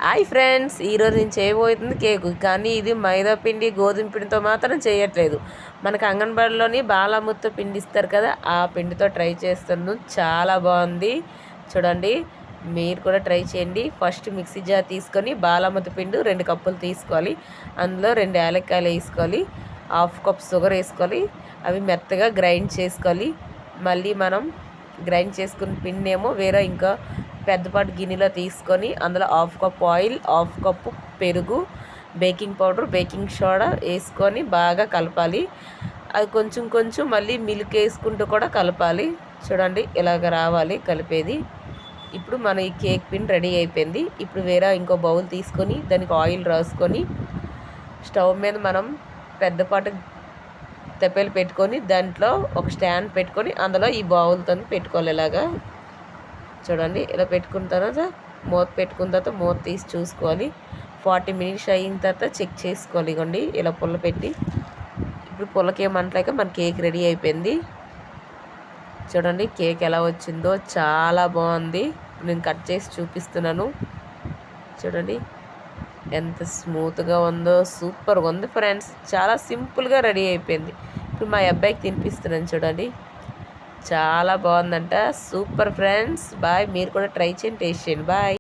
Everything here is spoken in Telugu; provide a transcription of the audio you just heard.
హాయ్ ఫ్రెండ్స్, ఈరోజు నేను చేయబోతుంది కేకు. కానీ ఇది మైదా పిండి గోధుమ పిండితో మాత్రం చేయట్లేదు. మనకు అంగన్వాడీలోని బాలామృత పిండి ఇస్తారు కదా, ఆ పిండితో ట్రై చేస్తున్నాను. చాలా బాగుంది. చూడండి, మీరు కూడా ట్రై చేయండి. ఫస్ట్ మిక్సీ జార్ తీసుకొని బాలామృత పిండి 2 కప్పులు తీసుకోవాలి. అందులో 2 యాలక్కాయలు వేసుకోవాలి, 1/2 కప్ షుగర్ వేసుకోవాలి. అవి మెత్తగా గ్రైండ్ చేసుకోవాలి. మళ్ళీ మనం గ్రైండ్ చేసుకున్న పిండి ఏమో వేరే ఇంకా పెద్దపాటి గిన్నెలో తీసుకొని అందులో 1/2 కప్ ఆయిల్, 1/2 కప్పు పెరుగు, బేకింగ్ పౌడర్, బేకింగ్ సోడా వేసుకొని బాగా కలపాలి. అది కొంచెం కొంచెం మళ్ళీ మిల్క్ వేసుకుంటూ కూడా కలపాలి. చూడండి, ఇలాగ రావాలి కలిపేది. ఇప్పుడు మన ఈ కేక్ పిన్ రెడీ అయిపోయింది. ఇప్పుడు వేరే ఇంకో బౌల్ తీసుకొని దానికి ఆయిల్ రాసుకొని స్టవ్ మీద మనం పెద్దపాటి తెప్పలు పెట్టుకొని దాంట్లో ఒక స్టాండ్ పెట్టుకొని అందులో ఈ బౌల్తో పెట్టుకోవాలి. ఇలాగా చూడండి, ఇలా పెట్టుకున్న తర్వాత మూత పెట్టుకున్న తర్వాత మూత తీసి చూసుకోవాలి. 40 మినిట్స్ అయిన తర్వాత చెక్ చేసుకోవాలి. ఇవ్వండి, ఇలా పుల్ల పెట్టి. ఇప్పుడు పుల్లకేమంటలేక మన కేక్ రెడీ అయిపోయింది. చూడండి కేక్ ఎలా వచ్చిందో, చాలా బాగుంది. నేను కట్ చేసి చూపిస్తున్నాను. చూడండి ఎంత స్మూత్గా ఉందో, సూపర్గా ఉంది ఫ్రెండ్స్. చాలా సింపుల్గా రెడీ అయిపోయింది. ఇప్పుడు మా అబ్బాయికి తినిపిస్తున్నాను. చూడండి, చాలా బాగుందంట. Super friends. బాయ్. మీరు కూడా ట్రై చేయండి, టేస్ట్ చేయండి. బాయ్.